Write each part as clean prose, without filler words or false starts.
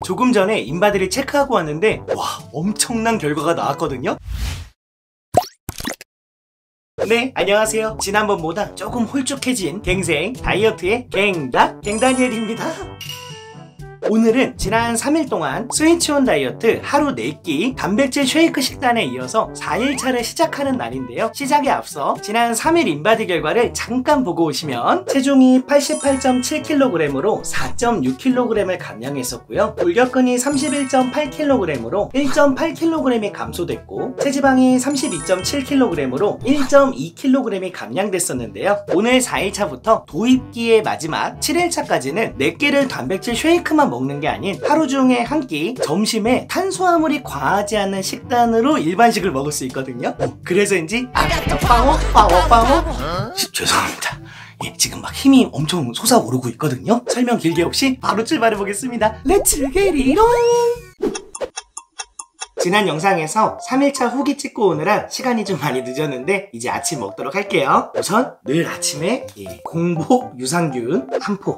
조금 전에 인바디를 체크하고 왔는데 와, 엄청난 결과가 나왔거든요. 네, 안녕하세요. 지난번보다 조금 홀쭉해진 갱생 다이어트의 갱다니엘입니다. 오늘은 지난 3일 동안 스위치온 다이어트 하루 4끼 단백질 쉐이크 식단에 이어서 4일차를 시작하는 날인데요. 시작에 앞서 지난 3일 인바디 결과를 잠깐 보고 오시면 체중이 88.7kg으로 4.6kg을 감량했었고요. 골격근이 31.8kg으로 1.8kg이 감소됐고 체지방이 32.7kg으로 1.2kg이 감량됐었는데요. 오늘 4일차부터 도입기의 마지막 7일차까지는 4끼를 단백질 쉐이크만 먹는 게 아닌 하루 중에 한 끼 점심에 탄수화물이 과하지 않은 식단으로 일반식을 먹을 수 있거든요. 그래서인지 파워 죄송합니다. 예, 지금 막 힘이 엄청 솟아오르고 있거든요. 설명 길게 없이 바로 출발해 보겠습니다. 렛츠 게리롱. 지난 영상에서 3일차 후기 찍고 오느라 시간이 좀 많이 늦었는데 이제 아침 먹도록 할게요. 우선 늘 아침에 공복 유산균 한 포.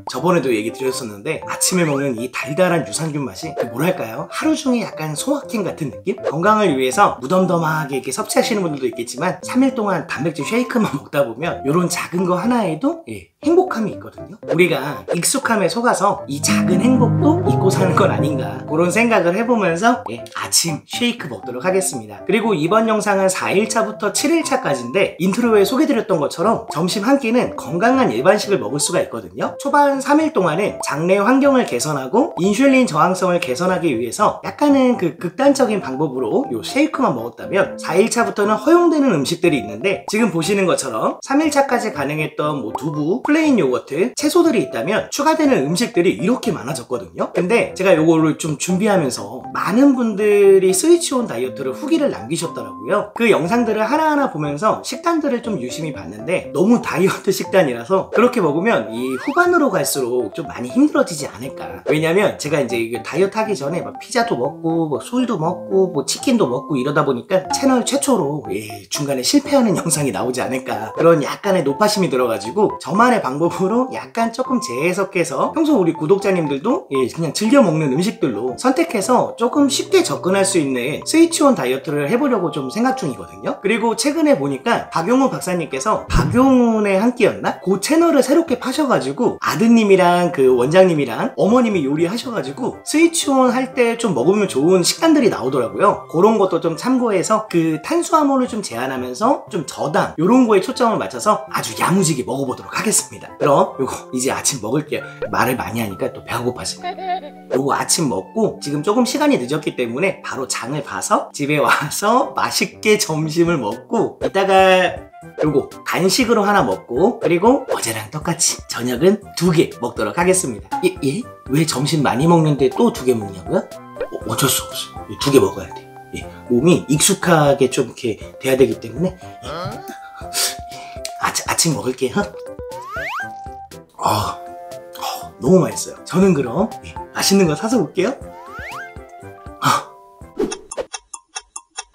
저번에도 얘기 드렸었는데 아침에 먹는 이 달달한 유산균 맛이 뭐랄까요? 하루 중에 약간 소확행 같은 느낌? 건강을 위해서 무덤덤하게 이렇게 섭취하시는 분들도 있겠지만 3일 동안 단백질 쉐이크만 먹다 보면 이런 작은 거 하나에도 행복함이 있거든요. 우리가 익숙함에 속아서 이 작은 행복도 잊고 사는 건 아닌가 그런 생각을 해보면서 아침 쉐이크 먹도록 하겠습니다. 그리고 이번 영상은 4일차부터 7일차까지인데 인트로에 소개드렸던 것처럼 점심 한 끼는 건강한 일반식을 먹을 수가 있거든요. 초반 3일 동안은 장내 환경을 개선하고 인슐린 저항성을 개선하기 위해서 약간은 그 극단적인 방법으로 요 쉐이크만 먹었다면 4일차부터는 허용되는 음식들이 있는데 지금 보시는 것처럼 3일차까지 가능했던 뭐 두부, 플레인 요거트, 채소들이 있다면 추가되는 음식들이 이렇게 많아졌거든요. 근데 제가 요거를 좀 준비하면서 많은 분들이 스위치온 다이어트를 후기를 남기셨더라고요. 그 영상들을 하나하나 보면서 식단들을 좀 유심히 봤는데 너무 다이어트 식단이라서 그렇게 먹으면 이 후반으로 갈수록 좀 많이 힘들어지지 않을까. 왜냐면 제가 이제 다이어트 하기 전에 막 피자도 먹고 뭐 술도 먹고 뭐 치킨도 먹고 이러다 보니까 채널 최초로 중간에 실패하는 영상이 나오지 않을까 그런 약간의 노파심이 들어가지고 저만의 방법으로 약간 조금 재해석해서 평소 우리 구독자님들도 그냥 즐겨 먹는 음식들로 선택해서 조금 쉽게 접근할 수 있는 스위치온 다이어트를 해보려고 좀 생각 중이거든요. 그리고 최근에 보니까 박용훈 박사님께서 박용훈의 한 끼였나? 그 채널을 새롭게 파셔가지고 아드님이랑 그 원장님이랑 어머님이 요리하셔가지고 스위치온 할 때 좀 먹으면 좋은 식단들이 나오더라고요. 그런 것도 좀 참고해서 그 탄수화물을 좀 제한하면서 좀 저당 요런 거에 초점을 맞춰서 아주 야무지게 먹어보도록 하겠습니다. 그럼 요거 이제 아침 먹을게요. 말을 많이 하니까 또 배가 고파지네. 요거 아침 먹고 지금 조금 시간이 늦었기 때문에 바로 장을 봐서 집에 와서 맛있게 점심을 먹고 이따가 요거 간식으로 하나 먹고 그리고 어제랑 똑같이 저녁은 2개 먹도록 하겠습니다. 예? 왜 점심 많이 먹는데 또 2개 먹냐고요? 어쩔 수 없어요. 2개 먹어야 돼. 몸이 익숙하게 좀 이렇게 돼야 되기 때문에 아침 먹을게요. 너무 맛있어요. 저는 그럼 맛있는 거 사서 올게요.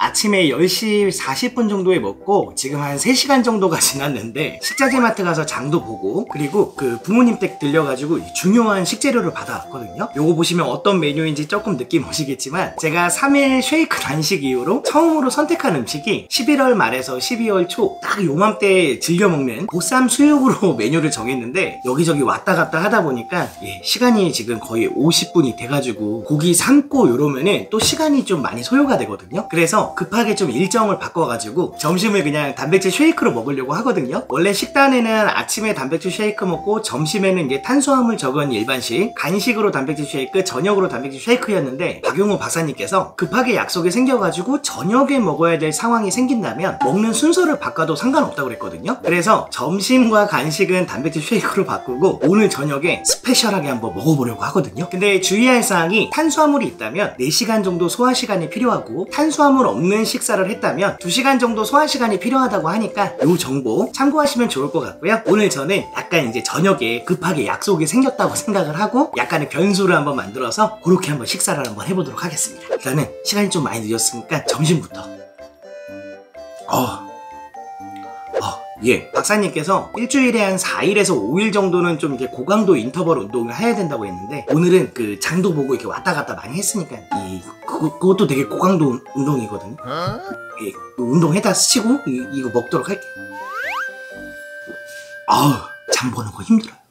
아침에 10시 40분 정도에 먹고 지금 한 3시간 정도가 지났는데 식자재 마트 가서 장도 보고 그리고 그 부모님 댁 들려가지고 중요한 식재료를 받아왔거든요. 요거 보시면 어떤 메뉴인지 조금 느낌 오시겠지만 제가 3일 쉐이크 단식 이후로 처음으로 선택한 음식이 11월 말에서 12월 초 딱 요맘때 즐겨 먹는 보쌈 수육으로 메뉴를 정했는데 여기저기 왔다 갔다 하다 보니까 시간이 지금 거의 50분이 돼가지고 고기 삶고 요러면은 또 시간이 좀 많이 소요가 되거든요. 그래서 급하게 좀 일정을 바꿔가지고 점심을 그냥 단백질 쉐이크로 먹으려고 하거든요. 원래 식단에는 아침에 단백질 쉐이크 먹고 점심에는 이제 탄수화물 적은 일반식, 간식으로 단백질 쉐이크, 저녁으로 단백질 쉐이크였는데 박용호 박사님께서 급하게 약속이 생겨가지고 저녁에 먹어야 될 상황이 생긴다면 먹는 순서를 바꿔도 상관없다고 그랬거든요. 그래서 점심과 간식은 단백질 쉐이크로 바꾸고 오늘 저녁에 스페셜하게 한번 먹어보려고 하거든요. 근데 주의할 사항이 탄수화물이 있다면 4시간 정도 소화 시간이 필요하고 탄수화물 없는 식사를 했다면 2시간 정도 소화 시간이 필요하다고 하니까 이 정보 참고하시면 좋을 것 같고요. 오늘 저는 약간 이제 저녁에 급하게 약속이 생겼다고 생각을 하고 약간의 변수를 한번 만들어서 그렇게 한번 식사를 한번 해보도록 하겠습니다. 일단은 시간이 좀 많이 늦었으니까 점심부터 예, 박사님께서 일주일에 한 4일에서 5일 정도는 좀 이렇게 고강도 인터벌 운동을 해야 된다고 했는데, 오늘은 그 장도 보고 이렇게 왔다 갔다 많이 했으니까 그것도 되게 고강도 운동이거든요. 예, 운동해다 치고 이거 먹도록 할게요. 아우, 장 보는 거 힘들어요.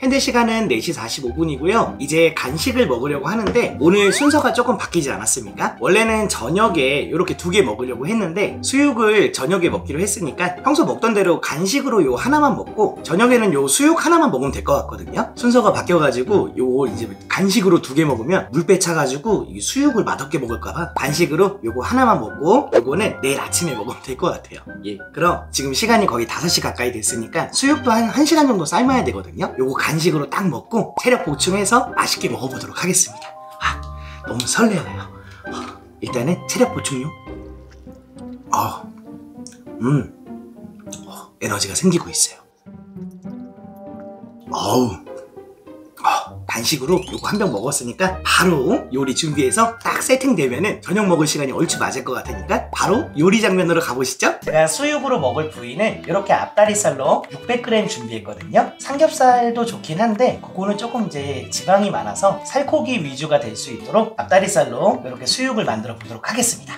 현재 시간은 4시 45분이고요. 이제 간식을 먹으려고 하는데 오늘 순서가 조금 바뀌지 않았습니까? 원래는 저녁에 이렇게 2개 먹으려고 했는데 수육을 저녁에 먹기로 했으니까 평소 먹던 대로 간식으로 요 하나만 먹고 저녁에는 요 수육 하나만 먹으면 될 것 같거든요. 순서가 바뀌어가지고 요 이제 간식으로 2개 먹으면 물배 차가지고 이 수육을 맛없게 먹을까봐 간식으로 요거 하나만 먹고 요거는 내일 아침에 먹으면 될 것 같아요. 예, 그럼 지금 시간이 거의 5시 가까이 됐으니까 수육도 한 1시간 정도 삶아야 되거든요. 요거 간식으로 딱 먹고 체력 보충해서 맛있게 먹어보도록 하겠습니다. 아, 너무 설레어요. 일단은 체력 보충용. 에너지가 생기고 있어요. 간식으로 요거 한 병 먹었으니까 바로 요리 준비해서 딱 세팅되면은 저녁 먹을 시간이 얼추 맞을 것 같으니까 바로 요리 장면으로 가보시죠. 제가 수육으로 먹을 부위는 이렇게 앞다리살로 600g 준비했거든요. 삼겹살도 좋긴 한데 그거는 조금 이제 지방이 많아서 살코기 위주가 될 수 있도록 앞다리살로 이렇게 수육을 만들어 보도록 하겠습니다.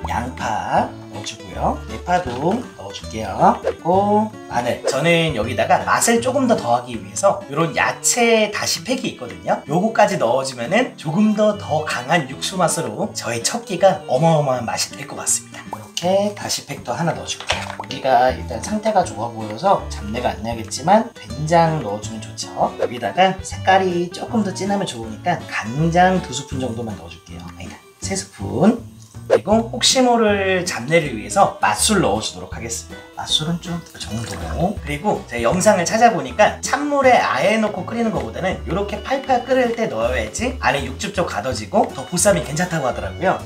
양파 넣어주고요. 대파도 넣어줄게요. 그리고 마늘. 저는 여기다가 맛을 조금 더 더하기 위해서 이런 야채 다시팩이 있거든요. 요거까지 넣어주면은 조금 더 강한 육수 맛으로 저의 첫 끼가 어마어마한 맛이 될 것 같습니다. 이렇게 다시팩도 하나 넣어줄게요. 여기가 일단 상태가 좋아 보여서 잡내가 안 나겠지만 된장 넣어주면 좋죠. 여기다가 색깔이 조금 더 진하면 좋으니까 간장 2스푼 정도만 넣어줄게요. 아니다, 3스푼. 그리고 혹시 모를 잡내를 위해서 맛술 넣어주도록 하겠습니다. 맛술은 좀 그 정도로. 그리고 제가 영상을 찾아보니까 찬물에 아예 넣고 끓이는 것보다는 이렇게 팔팔 끓을 때 넣어야지 안에 육즙 쪽 가둬지고 더 보쌈이 괜찮다고 하더라고요.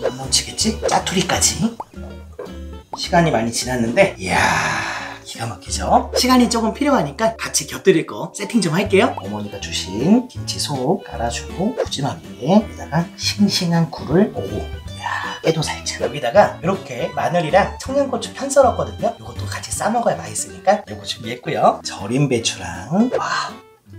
안 뭉치겠지? 짜투리까지. 시간이 많이 지났는데 이야, 기가 막히죠? 시간이 조금 필요하니까 같이 곁들일 거 세팅 좀 할게요. 어머니가 주신 김치 속 깔아주고 푸짐하게 여기다가 싱싱한 굴을 오고, 이야, 깨도 살짝. 여기다가 이렇게 마늘이랑 청양고추 편 썰었거든요. 이것도 같이 싸먹어야 맛있으니까 이거 준비했고요. 절인 배추랑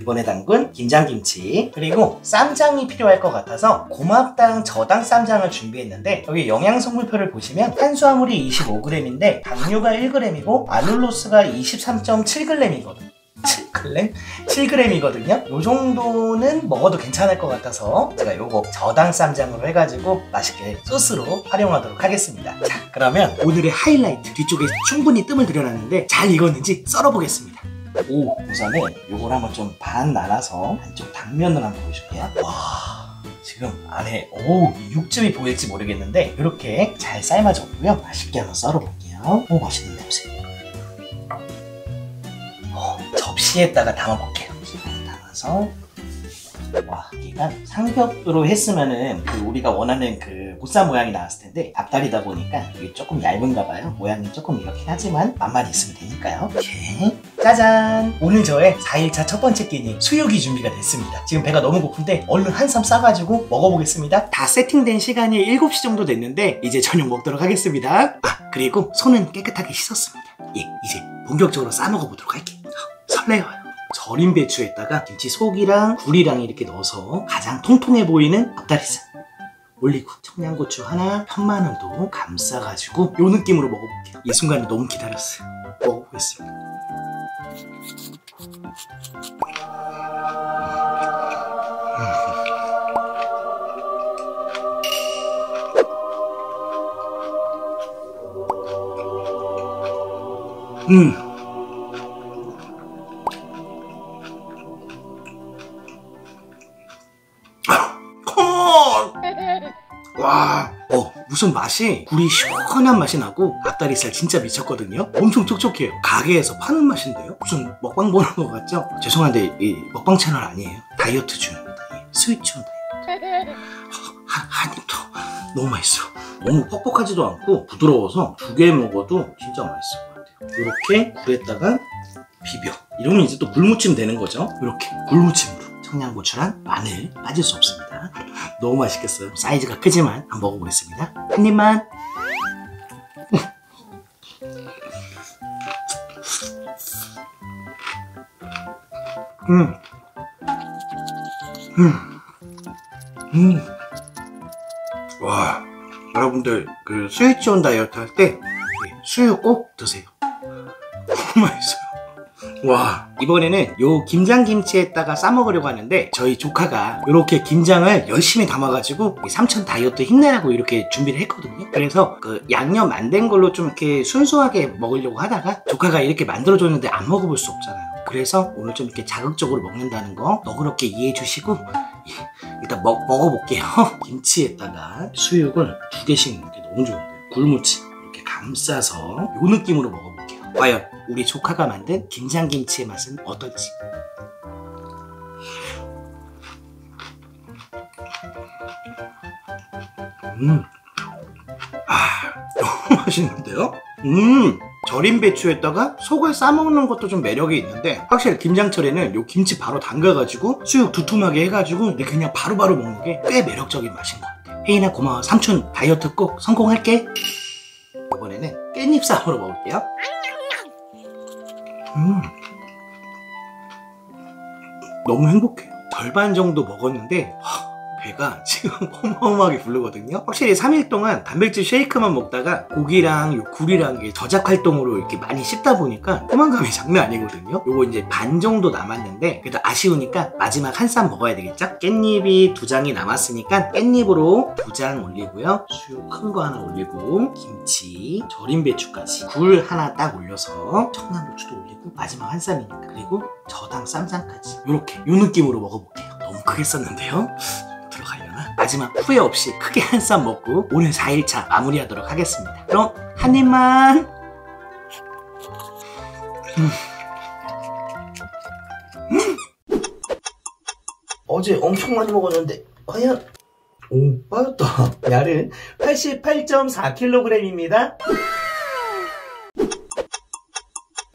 이번에 담근 김장김치, 그리고 쌈장이 필요할 것 같아서 고막당 저당 쌈장을 준비했는데 여기 영양성분표를 보시면 탄수화물이 25g인데 당류가 1g이고 아놀로스가 23.7g이거든요. 7g? 7g이거든요. 요 정도는 먹어도 괜찮을 것 같아서 제가 요거 저당 쌈장으로 해가지고 맛있게 소스로 활용하도록 하겠습니다. 자, 그러면 오늘의 하이라이트, 뒤쪽에 충분히 뜸을 들여놨는데 잘 익었는지 썰어보겠습니다. 우선은 요걸 한번 좀 반 나눠서 한쪽 당면을 한번 보여줄게요. 와, 지금 안에 육즙이 보일지 모르겠는데 이렇게 잘 삶아졌고요. 맛있게 한번 썰어볼게요. 맛있는 냄새. 접시에다가 담아볼게요. 담아서. 와, 얘가 삼겹으로 했으면은 우리가 원하는 그 보쌈 모양이 나왔을 텐데 앞다리다 보니까 이게 조금 얇은가 봐요. 모양이 조금 이렇긴 하지만 맛만 있으면 되니까요. 이렇게 짜잔! 오늘 저의 4일차 첫 번째 끼니 수육이 준비가 됐습니다. 지금 배가 너무 고픈데 얼른 한쌈 싸가지고 먹어보겠습니다. 다 세팅된 시간이 7시 정도 됐는데 이제 저녁 먹도록 하겠습니다. 그리고 손은 깨끗하게 씻었습니다. 예, 이제 본격적으로 싸먹어보도록 할게요. 설레어요. 절인 배추에다가 김치 속이랑 굴이랑 이렇게 넣어서 가장 통통해 보이는 앞다리살 올리고 청양고추 하나, 편마늘도 감싸가지고 요 느낌으로 먹어볼게요. 이 순간을 너무 기다렸어요. 먹어보겠습니다. 와, 무슨 맛이, 굴이 시원한 맛이 나고 앞다리살 진짜 미쳤거든요. 엄청 촉촉해요. 가게에서 파는 맛인데요. 무슨 먹방 보는 것 같죠? 죄송한데 이 먹방 채널 아니에요. 다이어트 중입니다. 스위치 온 다이어트. 한 입 더. 너무 맛있어. 너무 뻑뻑하지도 않고 부드러워서 2개 먹어도 진짜 맛있을 것 같아요. 이렇게 굴에다가 비벼. 이러면 이제 또 굴무침 되는 거죠. 이렇게 굴무침으로 청양고추랑 마늘 빠질 수 없습니다. 너무 맛있겠어요. 사이즈가 크지만 한번 먹어보겠습니다. 한 입만. 와, 여러분들 그 스위치온 다이어트 할 때 수육 꼭 드세요. 너무 맛있어요. 와, 이번에는 요 김장김치에다가 싸먹으려고 하는데 저희 조카가 이렇게 김장을 열심히 담아가지고 삼천 다이어트 힘내라고 이렇게 준비를 했거든요. 그래서 그 양념 안 된 걸로 좀 이렇게 순수하게 먹으려고 하다가 조카가 이렇게 만들어줬는데 안 먹어볼 수 없잖아요. 그래서 오늘 좀 이렇게 자극적으로 먹는다는 거 너그럽게 이해해 주시고 일단 먹어볼게요. 김치에다가 수육을 2개씩 넣는 게 너무 좋은데 굴무침 이렇게 감싸서 요 느낌으로 먹어볼게요. 과연 우리 조카가 만든 김장김치의 맛은 어떨지. 너무 맛있는데요? 절인 배추에다가 속을 싸먹는 것도 좀 매력이 있는데 확실히 김장철에는 요 김치 바로 담가가지고 수육 두툼하게 해가지고 그냥 바로바로 먹는 게 꽤 매력적인 맛인 것 같아요. 혜인아 고마워. 삼촌 다이어트 꼭 성공할게. 이번에는 깻잎 쌈으로 먹을게요. 너무 행복해요. 절반 정도 먹었는데 배가 지금 어마어마하게 부르거든요. 확실히 3일 동안 단백질 쉐이크만 먹다가 고기랑 요 굴이랑 저작 활동으로 이렇게 많이 씹다 보니까 포만감이 장난 아니거든요. 요거 이제 반 정도 남았는데 그래도 아쉬우니까 마지막 한 쌈 먹어야 되겠죠? 깻잎이 2장이 남았으니까 깻잎으로 2장 올리고요. 수육 큰 거 하나 올리고 김치, 절인 배추까지 굴 하나 딱 올려서 청양고추도 올리고 마지막 한 쌈이니까 그리고 저당 쌈장까지 요렇게 요 느낌으로 먹어볼게요. 너무 크게 썼는데요. 들어가려나? 마지막 후회 없이 크게 한 쌈 먹고 오늘 4일차 마무리하도록 하겠습니다. 그럼 한 입만. 어제 엄청 많이 먹었는데 과연? 오, 빠졌다. 야는 88.4kg입니다.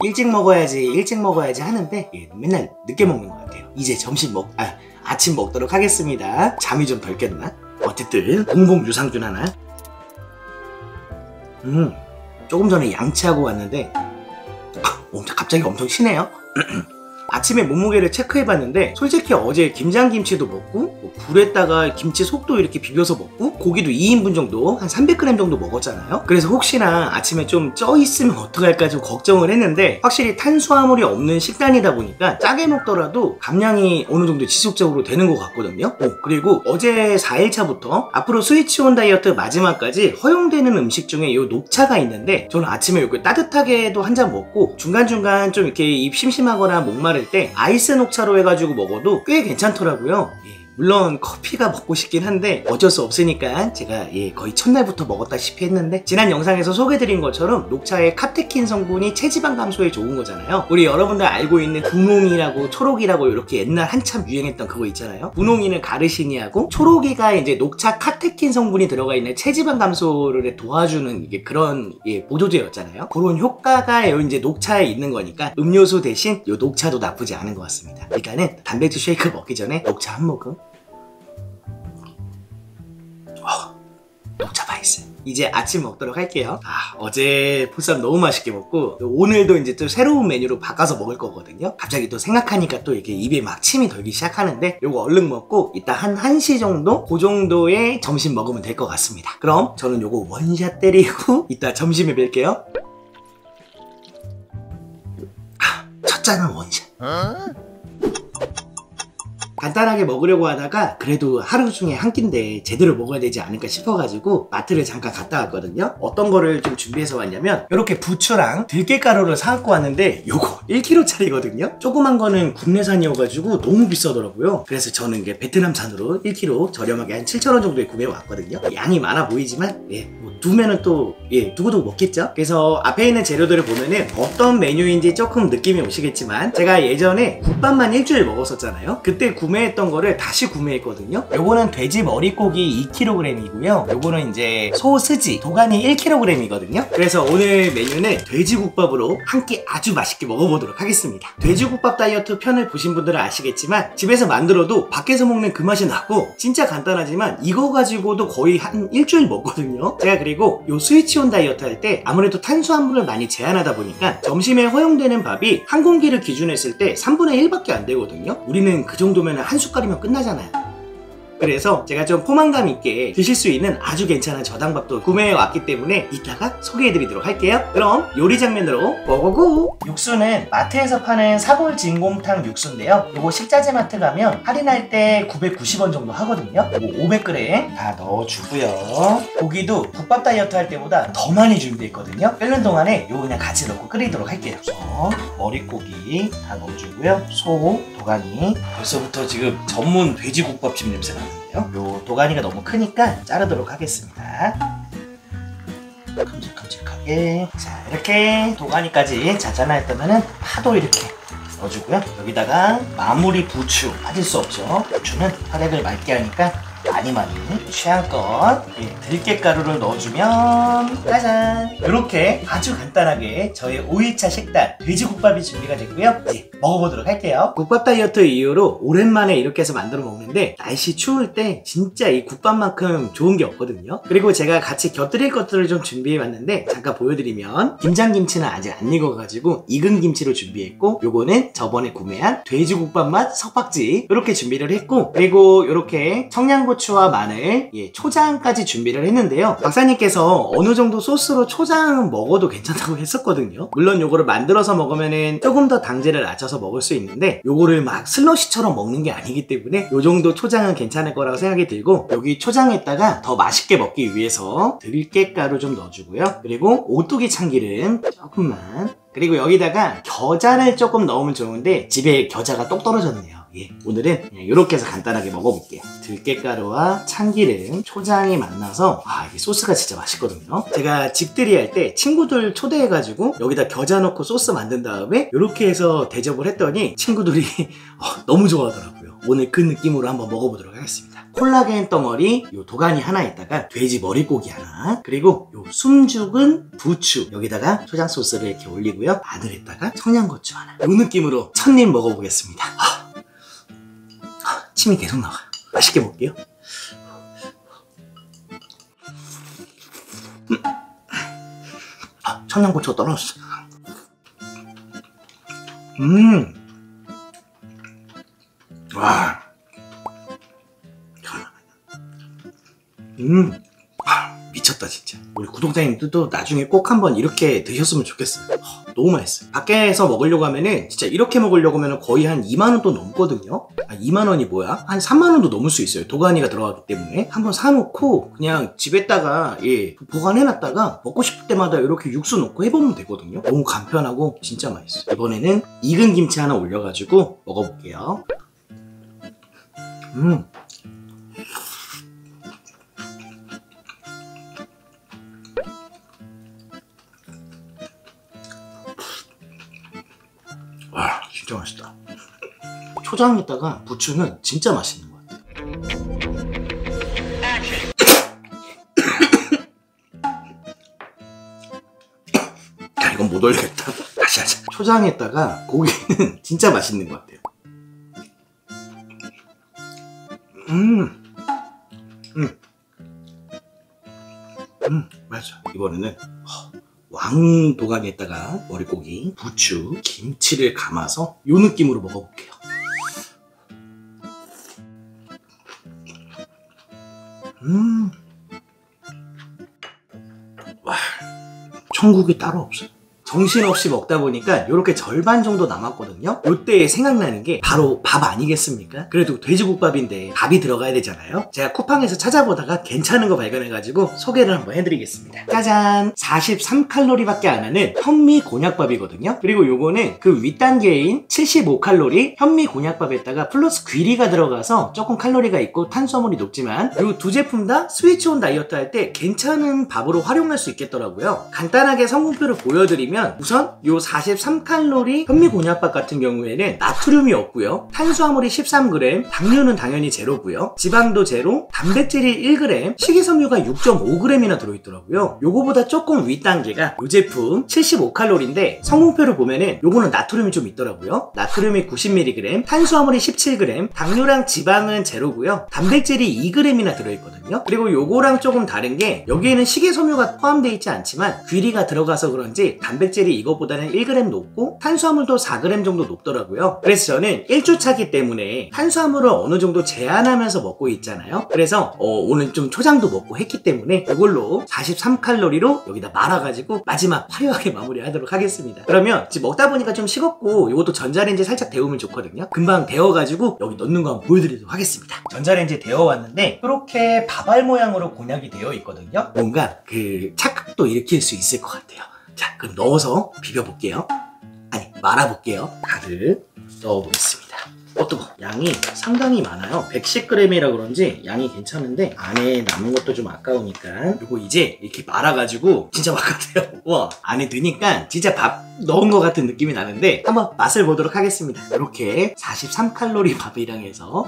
일찍 먹어야지 하는데 맨날 늦게 먹는 것 같아요. 이제 아침 먹도록 하겠습니다. 잠이 좀 덜 깼나? 어쨌든 공복 유산균 하나. 조금 전에 양치하고 왔는데 갑자기 엄청 시네요. 아침에 몸무게를 체크해봤는데 솔직히 어제 김장김치도 먹고 굴에다가 김치 속도 이렇게 비벼서 먹고 고기도 2인분 정도 한 300g 정도 먹었잖아요. 그래서 혹시나 아침에 좀 쪄 있으면 어떡할까 좀 걱정을 했는데 확실히 탄수화물이 없는 식단이다 보니까 짜게 먹더라도 감량이 어느 정도 지속적으로 되는 것 같거든요. 그리고 어제 4일차부터 앞으로 스위치온 다이어트 마지막까지 허용되는 음식 중에 이 녹차가 있는데 저는 아침에 이렇게 따뜻하게도 한 잔 먹고 중간중간 좀 이렇게 입 심심하거나 목마를 때 아이스 녹차로 해가지고 먹어도 꽤 괜찮더라고요. 물론 커피가 먹고 싶긴 한데 어쩔 수 없으니까 제가 거의 첫날부터 먹었다시피 했는데 지난 영상에서 소개드린 것처럼 녹차의 카테킨 성분이 체지방 감소에 좋은 거잖아요. 우리 여러분들 알고 있는 분홍이라고 초록이라고 이렇게 옛날 한참 유행했던 그거 있잖아요. 분홍이는 가르시니아고 초록이가 이제 녹차 카테킨 성분이 들어가 있는 체지방 감소를 도와주는 그런 보조제였잖아요. 그런 효과가 이제 녹차에 있는 거니까 음료수 대신 이 녹차도 나쁘지 않은 것 같습니다. 일단은 단백질 쉐이크 먹기 전에 녹차 한 모금. 녹차 맛있어요. 이제 아침 먹도록 할게요. 어제 보쌈 너무 맛있게 먹고 오늘도 이제 또 새로운 메뉴로 바꿔서 먹을 거거든요. 갑자기 또 생각하니까 또 이렇게 입에 막 침이 돌기 시작하는데 요거 얼른 먹고 이따 한 1시 정도? 그 정도의 점심 먹으면 될 것 같습니다. 그럼 저는 요거 원샷 때리고 이따 점심에 뵐게요. 첫 잔은 원샷. 간단하게 먹으려고 하다가 그래도 하루 중에 한 끼인데 제대로 먹어야 되지 않을까 싶어가지고 마트를 잠깐 갔다 왔거든요. 어떤 거를 좀 준비해서 왔냐면 이렇게 부추랑 들깨가루를 사갖고 왔는데 요거 1kg짜리거든요. 조그만 거는 국내산이어가지고 너무 비싸더라고요. 그래서 저는 베트남산으로 1kg 저렴하게 한 7,000원 정도에 구매해 왔거든요. 양이 많아 보이지만 뭐 두면은 또 두고두고 먹겠죠? 그래서 앞에 있는 재료들을 보면은 어떤 메뉴인지 조금 느낌이 오시겠지만 제가 예전에 국밥만 일주일 먹었었잖아요. 그때 구매했던 거를 다시 구매했거든요. 요거는 돼지 머리고기 2kg이고요. 요거는 이제 소스지 도가니 1kg이거든요. 그래서 오늘 메뉴는 돼지국밥으로 한 끼 아주 맛있게 먹어보도록 하겠습니다. 돼지국밥 다이어트 편을 보신 분들은 아시겠지만 집에서 만들어도 밖에서 먹는 그 맛이 나고 진짜 간단하지만 이거 가지고도 거의 한 일주일 먹거든요. 제가 그리고 요 스위치온 다이어트 할 때 아무래도 탄수화물을 많이 제한하다 보니까 점심에 허용되는 밥이 한 공기를 기준으로 했을 때 3분의 1밖에 안 되거든요. 우리는 그 정도면 한 숟갈이면 끝나잖아요. 그래서 제가 좀 포만감 있게 드실 수 있는 아주 괜찮은 저당밥도 구매해 왔기 때문에 이따가 소개해 드리도록 할게요. 그럼 요리 장면으로 고고고! 육수는 마트에서 파는 사골 진곰탕 육수인데요. 요거 식자재 마트 가면 할인할 때 990원 정도 하거든요. 요거 500g 다 넣어주고요. 고기도 국밥 다이어트 할 때보다 더 많이 준비했거든요. 끓는 동안에 요거 그냥 같이 넣고 끓이도록 할게요. 머리고기 다 넣어주고요. 소, 도가니 벌써부터 지금 전문 돼지국밥집 냄새 나요. 요 도가니가 너무 크니까 자르도록 하겠습니다. 큼직큼직하게. 자, 이렇게 도가니까지 자잘했다면은 파도 이렇게 넣어주고요. 여기다가 마무리 부추 빠질 수 없죠. 부추는 혈액을 맑게 하니까 많이 취향껏 들깨가루를 넣어주면 짜잔! 이렇게 아주 간단하게 저의 5일차 식단 돼지국밥이 준비가 됐고요. 이제 먹어보도록 할게요. 국밥 다이어트 이후로 오랜만에 이렇게 해서 만들어 먹는데 날씨 추울 때 진짜 이 국밥만큼 좋은 게 없거든요. 그리고 제가 같이 곁들일 것들을 좀 준비해 왔는데 잠깐 보여드리면 김장김치는 아직 안 익어가지고 익은 김치로 준비했고 요거는 저번에 구매한 돼지국밥 맛 석박지 이렇게 준비를 했고 그리고 이렇게 청양고추와 마늘, 초장까지 준비를 했는데요. 박사님께서 어느 정도 소스로 초장은 먹어도 괜찮다고 했었거든요. 물론 요거를 만들어서 먹으면은 조금 더 당제를 낮춰서 먹을 수 있는데 요거를 막 슬러시처럼 먹는 게 아니기 때문에 요 정도 초장은 괜찮을 거라고 생각이 들고 여기 초장에다가 더 맛있게 먹기 위해서 들깨가루 좀 넣어주고요. 그리고 오뚜기 참기름 조금만 그리고 여기다가 겨자를 조금 넣으면 좋은데 집에 겨자가 똑 떨어졌네요. 오늘은 그냥 이렇게 해서 간단하게 먹어볼게요. 들깨가루와 참기름, 초장이 만나서 이 소스가 진짜 맛있거든요. 제가 집들이 할 때 친구들 초대해가지고 여기다 겨자 넣고 소스 만든 다음에 이렇게 해서 대접을 했더니 친구들이 너무 좋아하더라고요. 오늘 그 느낌으로 한번 먹어보도록 하겠습니다. 콜라겐 덩어리 요 도가니 하나에다가 돼지 머리고기 하나 그리고 요 숨죽은 부추 여기다가 초장 소스를 이렇게 올리고요. 마늘에다가 청양고추 하나 요 느낌으로 첫입 먹어보겠습니다. 침이 계속 나와요. 맛있게 먹을게요. 청양고추가 떨어졌어. 와. 미쳤다 진짜. 우리 구독자님들도 나중에 꼭 한번 이렇게 드셨으면 좋겠어요. 너무 맛있어요. 밖에서 먹으려고 하면은 진짜 이렇게 먹으려고 하면 거의 한 2만원도 넘거든요. 2만원이 뭐야? 한 3만원도 넘을 수 있어요. 도가니가 들어가기 때문에 한번 사놓고 그냥 집에다가 보관해놨다가 먹고 싶을 때마다 이렇게 육수 넣고 해보면 되거든요. 너무 간편하고 진짜 맛있어요. 이번에는 익은 김치 하나 올려가지고 먹어볼게요. 와 진짜 맛있다. 초장에다가 부추는 진짜 맛있는 것 같아요. 야 이건 못 올리겠다. 다시 하자. 초장에다가 고기는 진짜 맛있는 것 같아요. 맞아. 이번에는 왕도가니에다가 머리고기, 부추, 김치를 감아서 요 느낌으로 먹어볼게요. 와, 천국이 따로 없어요. 정신없이 먹다 보니까 이렇게 절반 정도 남았거든요. 이때 생각나는 게 바로 밥 아니겠습니까? 그래도 돼지국밥인데 밥이 들어가야 되잖아요. 제가 쿠팡에서 찾아보다가 괜찮은 거 발견해가지고 소개를 한번 해드리겠습니다. 짜잔! 43칼로리밖에 안 하는 현미 곤약밥이거든요. 그리고 요거는 그 윗단계인 75칼로리 현미 곤약밥에다가 플러스 귀리가 들어가서 조금 칼로리가 있고 탄수화물이 높지만 이 두 제품 다 스위치온 다이어트 할 때 괜찮은 밥으로 활용할 수 있겠더라고요. 간단하게 성분표를 보여드리면 우선 요 43칼로리 현미 곤약밥 같은 경우에는 나트륨이 없고요. 탄수화물이 13g, 당류는 당연히 제로고요. 지방도 제로, 단백질이 1g, 식이섬유가 6.5g이나 들어있더라고요. 요거보다 조금 윗단계가 요 제품 75칼로리인데 성분표를 보면은 요거는 나트륨이 좀 있더라고요. 나트륨이 90mg, 탄수화물이 17g, 당류랑 지방은 제로고요. 단백질이 2g이나 들어있거든요. 그리고 요거랑 조금 다른 게 여기에는 식이섬유가 포함되어 있지 않지만 귀리가 들어가서 그런지 단백질이 이것보다는 1g 높고 탄수화물도 4g 정도 높더라고요. 그래서 저는 1주 차기 때문에 탄수화물을 어느 정도 제한하면서 먹고 있잖아요. 그래서 오늘 좀 초장도 먹고 했기 때문에 이걸로 43칼로리로 여기다 말아가지고 마지막 화려하게 마무리하도록 하겠습니다. 그러면 지금 먹다 보니까 좀 식었고 이것도 전자레인지에 살짝 데우면 좋거든요. 금방 데워가지고 여기 넣는 거 한번 보여드리도록 하겠습니다. 전자레인지에 데워왔는데 이렇게 밥알 모양으로 곤약이 되어 있거든요. 뭔가 그 착각도 일으킬 수 있을 것 같아요. 자, 그럼 넣어서 비벼볼게요. 아니, 말아볼게요. 가득 넣어보겠습니다. 뜨거. 양이 상당히 많아요. 110g이라 그런지 양이 괜찮은데 안에 남은 것도 좀 아까우니까 이거 이제 이렇게 말아가지고 진짜 막 같아요. 와, 안에 넣으니까 진짜 밥 넣은 것 같은 느낌이 나는데 한번 맛을 보도록 하겠습니다. 이렇게 43칼로리 밥이랑 해서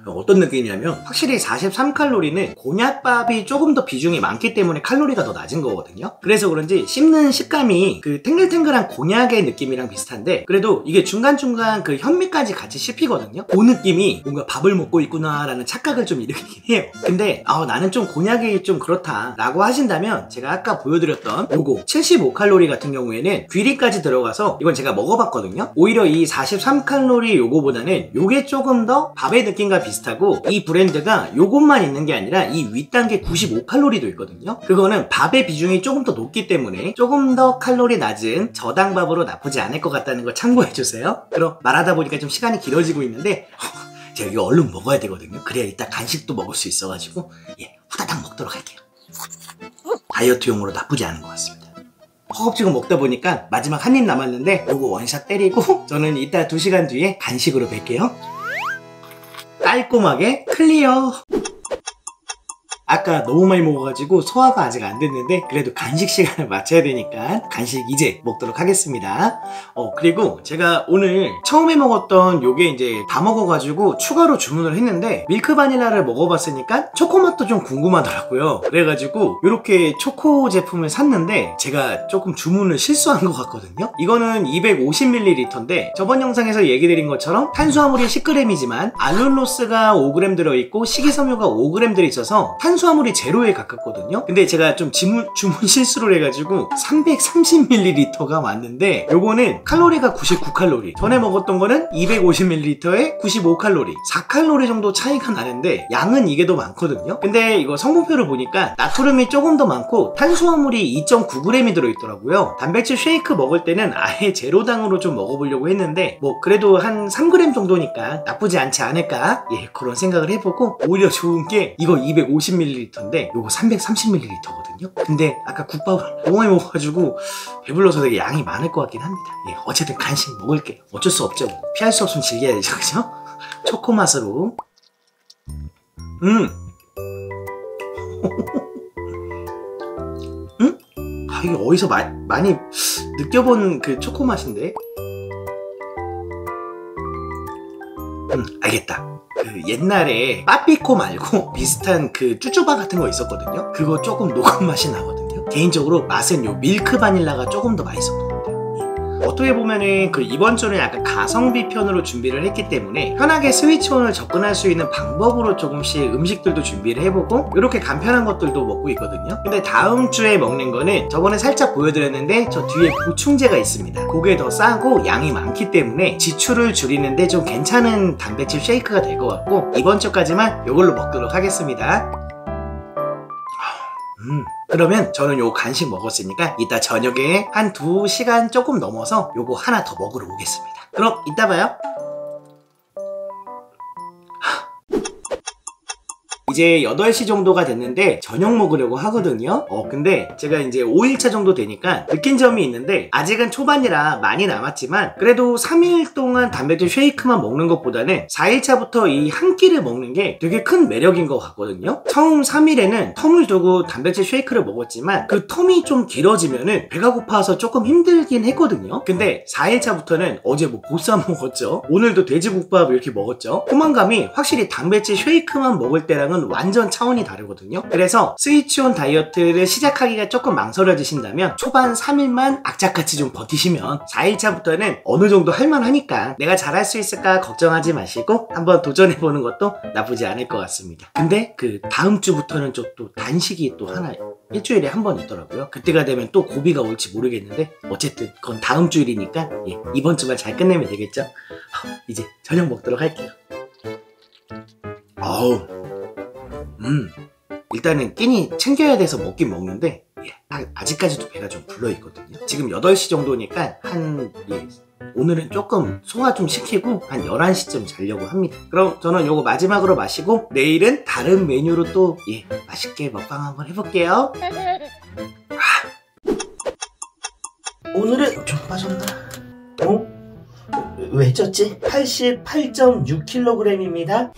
어떤 느낌이냐면 확실히 43칼로리는 곤약밥이 조금 더 비중이 많기 때문에 칼로리가 더 낮은 거거든요. 그래서 그런지 씹는 식감이 그 탱글탱글한 곤약의 느낌이랑 비슷한데 그래도 이게 중간중간 그 현미까지 같이 씹히거든요. 그 느낌이 뭔가 밥을 먹고 있구나 라는 착각을 좀 일으키긴 해요. 근데 나는 좀 곤약이 좀 그렇다 라고 하신다면 제가 아까 보여드렸던 요거 75칼로리 같은 경우에는 귀리까지 들어가서 이건 제가 먹어봤거든요. 오히려 이 43칼로리 요거보다는 요게 조금 더 밥의 느낌과 비슷하고 이 브랜드가 요것만 있는 게 아니라 이 윗단계 95칼로리도 있거든요. 그거는 밥의 비중이 조금 더 높기 때문에 조금 더 칼로리 낮은 저당밥으로 나쁘지 않을 것 같다는 걸 참고해주세요. 그럼 말하다 보니까 좀 시간이 길어지고 있는데 제가 이거 얼른 먹어야 되거든요. 그래야 이따 간식도 먹을 수 있어가지고 후다닥 먹도록 할게요. 다이어트용으로 나쁘지 않은 것 같습니다. 허겁지겁 먹다 보니까 마지막 한 입 남았는데 요거 원샷 때리고 저는 이따 2시간 뒤에 간식으로 뵐게요. 깔끔하게 클리어. 아까 너무 많이 먹어가지고 소화가 아직 안 됐는데 그래도 간식 시간을 맞춰야 되니까 간식 이제 먹도록 하겠습니다. 그리고 제가 오늘 처음에 먹었던 요게 이제 다 먹어가지고 추가로 주문을 했는데 밀크 바닐라를 먹어봤으니까 초코맛도 좀 궁금하더라고요. 그래가지고 이렇게 초코 제품을 샀는데 제가 조금 주문을 실수한 것 같거든요. 이거는 250ml인데 저번 영상에서 얘기 드린 것처럼 탄수화물이 10g이지만 알룰로스가 5g 들어있고 식이섬유가 5g 들어있어서 탄수화물이 제로에 가깝거든요. 근데 제가 좀 주문 실수를 해가지고 330ml가 왔는데 요거는 칼로리가 99칼로리, 전에 먹었던 거는 250ml에 95칼로리, 4칼로리 정도 차이가 나는데 양은 이게 더 많거든요. 근데 이거 성분표를 보니까 나트륨이 조금 더 많고 탄수화물이 2.9g이 들어있더라고요. 단백질 쉐이크 먹을 때는 아예 제로당으로 좀 먹어보려고 했는데 뭐 그래도 한 3g 정도니까 나쁘지 않지 않을까 그런 생각을 해보고 오히려 좋은 게 이거 250ml인데 요거 330ml거든요. 근데 아까 국밥을 너무 많이 먹어가지고 배불러서 되게 양이 많을 것 같긴 합니다. 어쨌든 간식 먹을게요. 어쩔 수 없죠. 피할 수 없으면 즐겨야 되죠, 그죠? 초코 맛으로. 이게 어디서 많이 느껴본 그 초코 맛인데? 알겠다. 그 옛날에 빠삐코 말고 비슷한 그 쭈쭈바 같은 거 있었거든요. 그거 조금 녹은 맛이 나거든요. 개인적으로 맛은 요 밀크 바닐라가 조금 더 맛있었던 것 같아요. 어떻게 보면은 그 이번 주는 약간 가성비 편으로 준비를 했기 때문에 편하게 스위치온을 접근할 수 있는 방법으로 조금씩 음식들도 준비를 해보고 이렇게 간편한 것들도 먹고 있거든요. 근데 다음 주에 먹는 거는 저번에 살짝 보여드렸는데 저 뒤에 보충제가 있습니다. 그게 더 싸고 양이 많기 때문에 지출을 줄이는데 좀 괜찮은 단백질 쉐이크가 될 것 같고 이번 주까지만 이걸로 먹도록 하겠습니다. 그러면 저는 요 간식 먹었으니까 이따 저녁에 한 2시간 조금 넘어서 요거 하나 더 먹으러 오겠습니다. 그럼 이따 봐요. 이제 8시 정도가 됐는데 저녁 먹으려고 하거든요. 근데 제가 이제 5일차 정도 되니까 느낀 점이 있는데 아직은 초반이라 많이 남았지만 그래도 3일 동안 단백질 쉐이크만 먹는 것보다는 4일차부터 이 한 끼를 먹는 게 되게 큰 매력인 것 같거든요. 처음 3일에는 텀을 두고 단백질 쉐이크를 먹었지만 그 텀이 좀 길어지면은 배가 고파서 조금 힘들긴 했거든요. 근데 4일차부터는 어제 뭐 보쌈 먹었죠. 오늘도 돼지국밥 이렇게 먹었죠. 포만감이 확실히 단백질 쉐이크만 먹을 때랑은 완전 차원이 다르거든요. 그래서 스위치온 다이어트를 시작하기가 조금 망설여지신다면 초반 3일만 악착같이 좀 버티시면 4일차부터는 어느 정도 할만하니까 내가 잘할 수 있을까 걱정하지 마시고 한번 도전해보는 것도 나쁘지 않을 것 같습니다. 근데 그 다음 주부터는 좀 또 단식이 또 하나 일주일에 한 번 있더라고요. 그때가 되면 또 고비가 올지 모르겠는데 어쨌든 그건 다음 주일이니까 이번 주만 잘 끝내면 되겠죠? 이제 저녁 먹도록 할게요. 일단은 끼니 챙겨야 돼서 먹긴 먹는데 아직까지도 배가 좀 불러있거든요. 지금 8시 정도니까 오늘은 조금 소화 좀 시키고 한 11시쯤 자려고 합니다. 그럼 저는 요거 마지막으로 마시고 내일은 다른 메뉴로 또 맛있게 먹방 한번 해볼게요. 오늘은 좀 빠졌나? 왜 쪘지? 88.6kg입니다.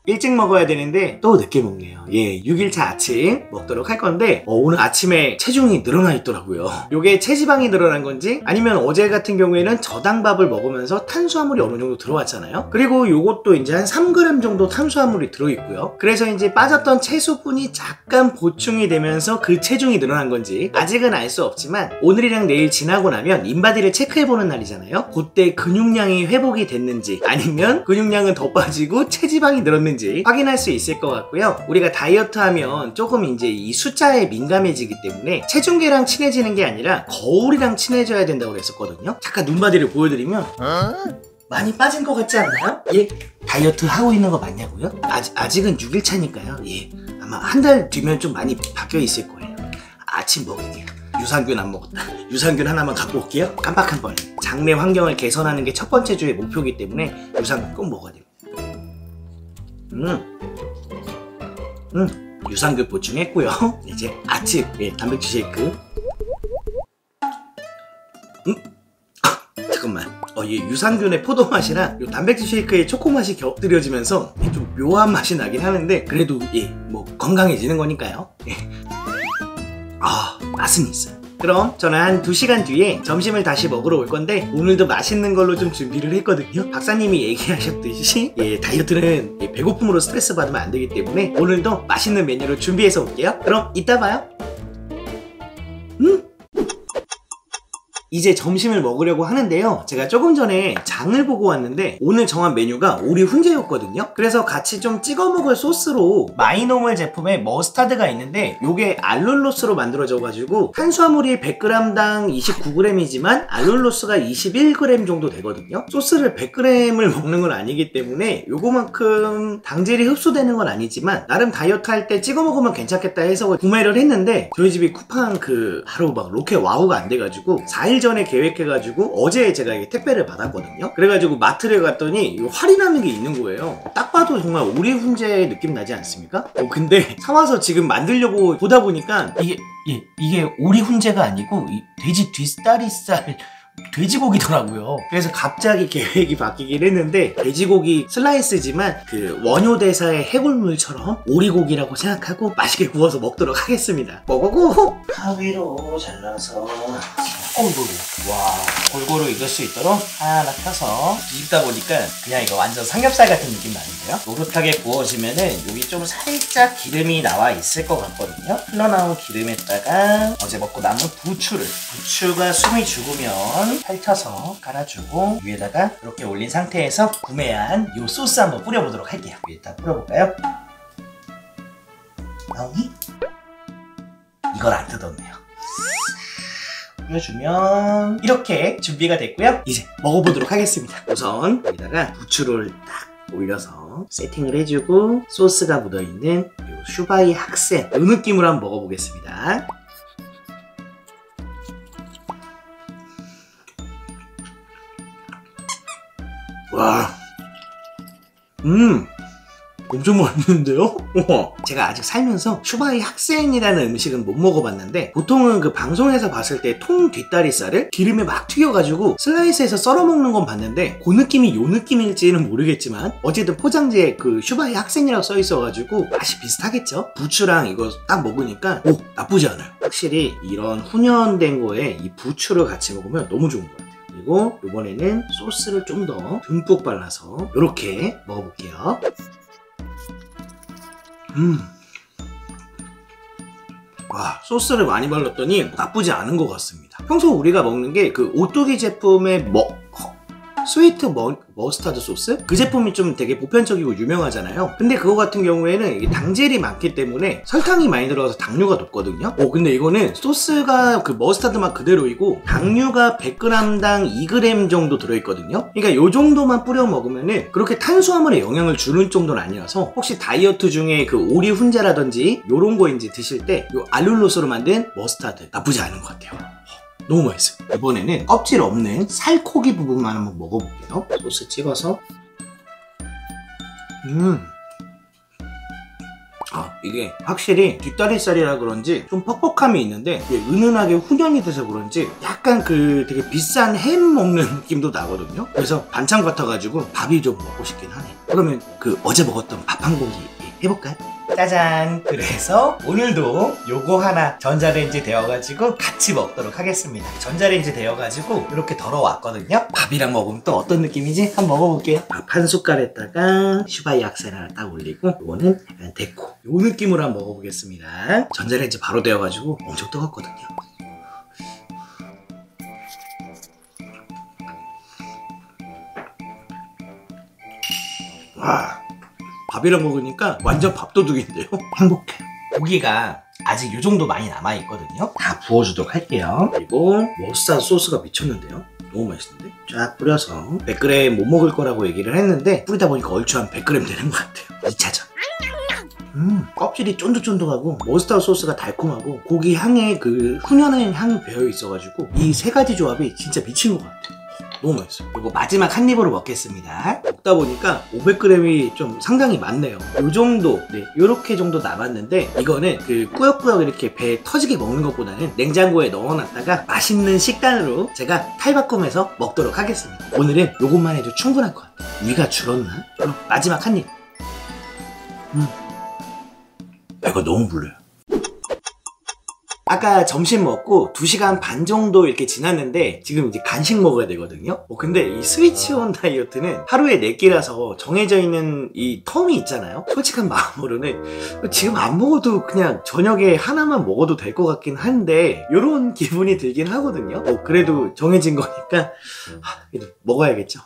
일찍 먹어야 되는데 또 늦게 먹네요. 6일차 아침 먹도록 할 건데 오늘 아침에 체중이 늘어나 있더라고요. 요게 체지방이 늘어난 건지 아니면 어제 같은 경우에는 저당밥을 먹으면서 탄수화물이 어느 정도 들어왔잖아요. 그리고 요것도 이제 한 3g 정도 탄수화물이 들어있고요. 그래서 이제 빠졌던 체수분이 잠깐 보충이 되면서 그 체중이 늘어난 건지 아직은 알 수 없지만 오늘이랑 내일 지나고 나면 인바디를 체크해보는 날이잖아요. 그때 근육량이 회복이 됐는지 아니면 근육량은 더 빠지고 체지방이 늘었는지 확인할 수 있을 것 같고요. 우리가 다이어트 하면 조금 이제 이 숫자에 민감해지기 때문에 체중계랑 친해지는 게 아니라 거울이랑 친해져야 된다고 그랬었거든요. 잠깐 눈바디를 보여드리면 많이 빠진 것 같지 않나요? 다이어트 하고 있는 거 맞냐고요? 아직은 6일차니까요. 아마 한 달 뒤면 좀 많이 바뀌어 있을 거예요. 아침 먹을게요. 유산균 안 먹었다. 유산균 하나만 갖고 올게요. 깜빡한 뻔해. 장내 환경을 개선하는 게 첫 번째 주의 목표이기 때문에 유산균 꼭 먹어야 돼요. 유산균 보충했고요. 이제 아침 단백질 쉐이크. 잠깐만. 유산균의 포도 맛이랑 요 단백질 쉐이크의 초코 맛이 곁들여지면서 좀 묘한 맛이 나긴 하는데 그래도 뭐 건강해지는 거니까요. 맛은 있어요. 그럼 저는 한 2시간 뒤에 점심을 다시 먹으러 올 건데 오늘도 맛있는 걸로 좀 준비를 했거든요. 박사님이 얘기하셨듯이 다이어트는 배고픔으로 스트레스 받으면 안 되기 때문에 오늘도 맛있는 메뉴를 준비해서 올게요. 그럼 이따 봐요. 이제 점심을 먹으려고 하는데요. 제가 조금 전에 장을 보고 왔는데 오늘 정한 메뉴가 오리 훈제였거든요. 그래서 같이 좀 찍어 먹을 소스로 마이노멀 제품에 머스타드가 있는데 요게 알룰로스로 만들어져가지고 탄수화물이 100g당 29g이지만 알룰로스가 21g 정도 되거든요. 소스를 100g을 먹는 건 아니기 때문에 요거만큼 당질이 흡수되는 건 아니지만 나름 다이어트 할 때 찍어 먹으면 괜찮겠다 해서 구매를 했는데 저희 집이 쿠팡 바로 막 로켓 와우가 안 돼가지고 4일 전에 계획해가지고 어제 제가 이게 택배를 받았거든요. 그래가지고 마트를 갔더니 할인하는 게 있는 거예요. 딱 봐도 정말 오리 훈제 느낌 나지 않습니까? 근데 사와서 지금 만들려고 보다 보니까 이게 오리 훈제가 아니고 돼지 뒷다리살 돼지고기더라고요. 그래서 갑자기 계획이 바뀌긴 했는데 돼지고기 슬라이스지만 그 원효대사의 해골물처럼 오리고기라고 생각하고 맛있게 구워서 먹도록 하겠습니다. 먹어고 가위로 잘라서 골고루 익을 수 있도록 하나 펴서 뒤집다 보니까 그냥 이거 완전 삼겹살 같은 느낌 나는데요. 노릇하게 구워지면은 여기 좀 살짝 기름이 나와 있을 것 같거든요. 흘러나온 기름에다가 어제 먹고 남은 부추가 숨이 죽으면 펼쳐서 깔아주고 위에다가 이렇게 올린 상태에서 구매한 이 소스 한번 뿌려보도록 할게요. 위에다 뿌려볼까요? 나오니? 이걸 안 뜯었네요. 뿌려주면 이렇게 준비가 됐고요. 이제 먹어보도록 하겠습니다. 우선 여기다가 부추를 딱 올려서 세팅을 해주고 소스가 묻어있는 이 슈바이 학생 이 느낌으로 한번 먹어보겠습니다. 와, 엄청 맛있는데요? 제가 아직 살면서 슈바이 학생이라는 음식은 못 먹어봤는데 보통은 그 방송에서 봤을 때 통 뒷다리살을 기름에 막 튀겨가지고 슬라이스해서 썰어 먹는 건 봤는데 그 느낌이 요 느낌일지는 모르겠지만 어쨌든 포장지에 그 슈바이 학생이라고 써 있어가지고 맛이 비슷하겠죠? 부추랑 이거 딱 먹으니까 나쁘지 않아요. 확실히 이런 훈연된 거에 이 부추를 같이 먹으면 너무 좋은 것 같아요. 그리고 이번에는 소스를 좀 더 듬뿍 발라서 이렇게 먹어볼게요. 와, 소스를 많이 발랐더니 나쁘지 않은 것 같습니다. 평소 우리가 먹는 게 그 오뚜기 제품의 스위트 머스타드 소스? 그 제품이 좀 되게 보편적이고 유명하잖아요. 근데 그거 같은 경우에는 이게 당질이 많기 때문에 설탕이 많이 들어가서 당류가 높거든요. 근데 이거는 소스가 그 머스타드 맛 그대로이고 당류가 100g당 2g 정도 들어있거든요. 그러니까 요 정도만 뿌려 먹으면은 그렇게 탄수화물에 영향을 주는 정도는 아니라서 혹시 다이어트 중에 그 오리 훈제라든지 요런 거 이제 드실 때 요 알룰로스로 만든 머스타드 나쁘지 않은 것 같아요. 너무 맛있어요. 이번에는 껍질 없는 살코기 부분만 한번 먹어볼게요. 소스 찍어서. 이게 확실히 뒷다리살이라 그런지 좀 퍽퍽함이 있는데 은은하게 훈연이 돼서 그런지 약간 그 되게 비싼 햄 먹는 느낌도 나거든요. 그래서 반찬 같아가지고 밥이 좀 먹고 싶긴 하네. 그러면 그 어제 먹었던 밥 한 공기 해볼까요? 짜잔! 그래서 오늘도 요거 하나 전자레인지 데워가지고 같이 먹도록 하겠습니다. 전자레인지 데워가지고 이렇게 덜어왔거든요. 밥이랑 먹으면 또 어떤 느낌이지? 한번 먹어볼게요. 밥 한 숟갈에다가 슈바이 학생 하나 딱 올리고 이거는 약간 데코 요 느낌으로 한번 먹어보겠습니다. 전자레인지 바로 데워가지고 엄청 뜨겁거든요. 와, 밥이랑 먹으니까 완전 밥도둑인데요? 행복해요. 고기가 아직 요 정도 많이 남아있거든요. 다 부어주도록 할게요. 그리고 머스타드 소스가 미쳤는데요? 너무 맛있는데? 쫙 뿌려서 100g 못 먹을 거라고 얘기를 했는데 뿌리다 보니까 얼추 한 100g 되는 것 같아요. 2차전. 껍질이 쫀득쫀득하고 머스타드 소스가 달콤하고 고기 향에 그 훈연한 향이 배어있어가지고 이 세 가지 조합이 진짜 미친 것 같아요. 너무 맛있어요. 이거 마지막 한 입으로 먹겠습니다. 먹다 보니까 500g이 좀 상당히 많네요. 요 정도, 요렇게 정도 남았는데 이거는 그 꾸역꾸역 이렇게 배에 터지게 먹는 것보다는 냉장고에 넣어놨다가 맛있는 식단으로 제가 탈바꿈해서 먹도록 하겠습니다. 오늘은 요것만 해도 충분할 것 같아요. 위가 줄었나? 그럼 마지막 한 입. 배가 너무 불러요. 아까 점심 먹고 2시간 반 정도 이렇게 지났는데 지금 이제 간식 먹어야 되거든요. 근데 이 스위치온 다이어트는 하루에 4끼라서 정해져 있는 이 텀이 있잖아요. 솔직한 마음으로는 지금 안 먹어도 그냥 저녁에 하나만 먹어도 될 것 같긴 한데 이런 기분이 들긴 하거든요. 그래도 정해진 거니까 먹어야겠죠.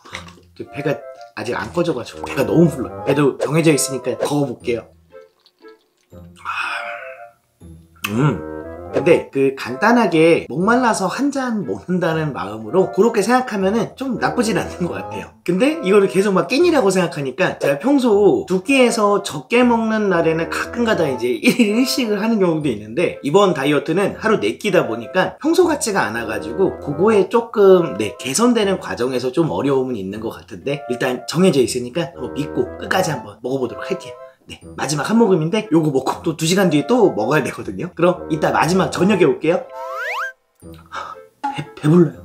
배가 아직 안 꺼져가지고 배가 너무 불러요. 배도 정해져 있으니까 먹어볼게요. 근데 그 간단하게 목말라서 한 잔 먹는다는 마음으로 그렇게 생각하면은 좀 나쁘진 않는 것 같아요. 근데 이거를 계속 막 끼니라고 생각하니까 제가 평소 2끼에서 적게 먹는 날에는 가끔가다 이제 1일 1식을 하는 경우도 있는데 이번 다이어트는 하루 4끼다 보니까 평소 같지가 않아가지고 그거에 조금 개선되는 과정에서 좀 어려움은 있는 것 같은데 일단 정해져 있으니까 한번 믿고 끝까지 한번 먹어보도록 할게요. 마지막 한 모금인데 요거 먹고 또 2시간 뒤에 또 먹어야 되거든요. 그럼 이따 마지막 저녁에 올게요. 배불러요.